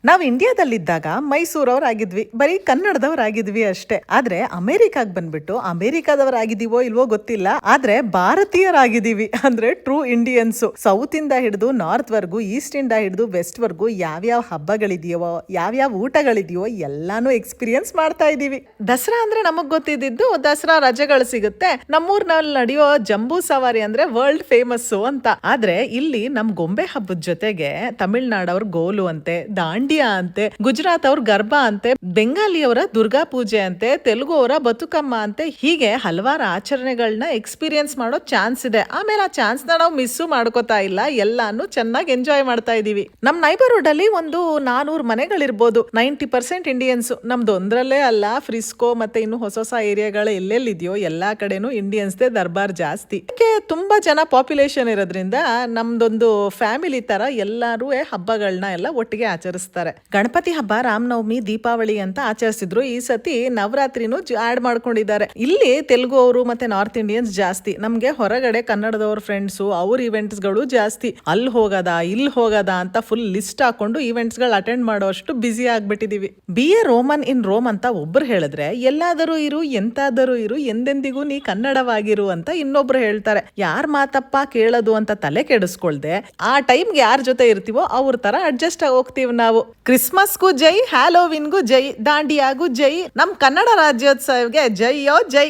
ನಾವ್ ಇಂಡಿಯಾದಲ್ಲಿದ್ದಾಗ ಮೈಸೂರವ್ರಾಗಿದ್ವಿ, ಬರೀ ಕನ್ನಡದವರಾಗಿದ್ವಿ ಅಷ್ಟೇ. ಆದ್ರೆ ಅಮೆರಿಕಾಗ್ ಬಂದ್ಬಿಟ್ಟು ಅಮೆರಿಕಾದವರಾಗಿದೀವೋ ಇಲ್ವೋ ಗೊತ್ತಿಲ್ಲ, ಆದ್ರೆ ಭಾರತೀಯರಾಗಿದ್ದೀವಿ. ಅಂದ್ರೆ ಟ್ರೂ ಇಂಡಿಯನ್ಸ್. ಸೌತ್ ಇಂದ ಹಿಡಿದು ನಾರ್ತ್ ವರ್ಗು, ಈಸ್ಟ್ ಇಂದ ಹಿಡಿದು ವೆಸ್ಟ್ ವರ್ಗು ಯಾವ್ಯಾವ ಹಬ್ಬಗಳಿದೆಯೋ, ಯಾವ್ಯಾವ ಊಟಗಳಿದೆಯೋ ಎಲ್ಲಾನು ಎಕ್ಸ್ಪೀರಿಯನ್ಸ್ ಮಾಡ್ತಾ ಇದೀವಿ. ದಸರಾ ಅಂದ್ರೆ ನಮಗ್ ಗೊತ್ತಿದ್ದು ದಸರಾ ರಜೆಗಳು ಸಿಗುತ್ತೆ, ನಮ್ಮೂರ್ನಲ್ಲಿ ನಡೆಯೋ ಜಂಬೂ ಸವಾರಿ ಅಂದ್ರೆ ವರ್ಲ್ಡ್ ಫೇಮಸ್ ಅಂತ. ಆದ್ರೆ ಇಲ್ಲಿ ನಮ್ ಗೊಂಬೆ ಹಬ್ಬದ ಜೊತೆಗೆ ತಮಿಳ್ನಾಡವ್ರ ಗೋಲು ಅಂತೆ, ದಾಂಡಿಯಾ ಅಂತೆ, ಗುಜರಾತ್ ಅವ್ರ ಗರ್ಭಾ ಅಂತೆ, ಬೆಂಗಾಲಿಯವರ ದುರ್ಗಾ ಪೂಜೆ ಅಂತೆ, ತೆಲುಗು ಅವರ ಬತುಕಮ್ಮ ಅಂತೆ, ಹೀಗೆ ಹಲವಾರು ಆಚರಣೆಗಳನ್ನ ಎಕ್ಸ್ಪೀರಿಯನ್ಸ್ ಮಾಡೋ ಚಾನ್ಸ್ ಇದೆ. ಆಮೇಲೆ ಆ ಚಾನ್ಸ್ ನ ನಾವು ಮಿಸ್ ಮಾಡ್ಕೋತಾ ಇಲ್ಲ, ಎಲ್ಲಾನು ಚೆನ್ನಾಗಿ ಎಂಜಾಯ್ ಮಾಡ್ತಾ ಇದೀವಿ. ನಮ್ ನೈಬರ್ಹುಡ್ ಅಲ್ಲಿ ಒಂದು 400 ಮನೆಗಳಿರ್ಬೋದು. 90% ಇಂಡಿಯನ್ಸ್. ನಮ್ದು ಒಂದ್ರಲ್ಲೇ ಅಲ್ಲ, ಫ್ರಿಸ್ಕೋ ಮತ್ತೆ ಇನ್ನು ಹೊಸ ಹೊಸ ಏರಿಯಾಗಳ ಎಲ್ಲೆಲ್ಲಿದೆಯೋ ಎಲ್ಲಾ ಕಡೆನೂ ಇಂಡಿಯನ್ಸ್ ದೇ ದರ್ಬಾರ್ ಜಾಸ್ತಿ. ತುಂಬಾ ಜನ ಪಾಪ್ಯುಲೇಷನ್ ಇರೋದ್ರಿಂದ ನಮ್ದೊಂದು ಫ್ಯಾಮಿಲಿ ತರ ಎಲ್ಲಾರು ಹಬ್ಬಗಳನ್ನ ಎಲ್ಲ ಒಟ್ಟಿಗೆ ಆಚರಿಸ್ತಾರೆ. ಗಣಪತಿ ಹಬ್ಬ, ರಾಮನವಮಿ, ದೀಪಾವಳಿ ಅಂತ ಆಚರಿಸಿದ್ರು. ಈ ಸತಿ ನವರಾತ್ರಿನೂ ಆಡ್ ಮಾಡ್ಕೊಂಡಿದ್ದಾರೆ. ಇಲ್ಲಿ ತೆಲುಗು ಅವರು ಮತ್ತೆ ನಾರ್ತ್ ಇಂಡಿಯನ್ಸ್ ಜಾಸ್ತಿ. ನಮ್ಗೆ ಹೊರಗಡೆ ಕನ್ನಡದವ್ರ ಫ್ರೆಂಡ್ಸ್, ಅವ್ರ ಇವೆಂಟ್ಸ್ ಗಳು ಜಾಸ್ತಿ. ಅಲ್ಲಿ ಹೋಗದ ಇಲ್ಲಿ ಹೋಗದ ಅಂತ ಫುಲ್ ಲಿಸ್ಟ್ ಹಾಕೊಂಡು ಇವೆಂಟ್ಸ್ ಗಳು ಅಟೆಂಡ್ ಮಾಡೋ ಅಷ್ಟು ಬಿಸಿ ಆಗ್ಬಿಟ್ಟಿದೀವಿ. Be a Roman in Rome ಅಂತ ಒಬ್ರು ಹೇಳಿದ್ರೆ, ಎಲ್ಲಾದರೂ ಇರು ಎಂತಾದರೂ ಇರು ಎಂದೆಂದಿಗೂ ನೀ ಕನ್ನಡವಾಗಿರು ಅಂತ ಇನ್ನೊಬ್ರು ಹೇಳ್ತಾರೆ. ಯಾರ್ ಮಾತಪ್ಪ ಕೇಳೋದು ಅಂತ ತಲೆ ಕೆಡಿಸ್ಕೊಳ್ದೆ ಆ ಟೈಮ್ಗೆ ಯಾರ ಜೊತೆ ಇರ್ತೀವೋ ಅವ್ರ ತರ ಅಡ್ಜಸ್ಟ್ ಆಗಿ ಹೋಗ್ತೀವಿ ನಾವು. ಕ್ರಿಸ್ಮಸ್ಗೂ ಜೈ, ಹ್ಯಾಲೋವಿನ್ಗೂ ಜೈ, ದಾಂಡಿಯಾಗೂ ಜೈ, ನಮ್ ಕನ್ನಡ ರಾಜ್ಯೋತ್ಸವಗೆ ಜೈಯೋ ಜೈ.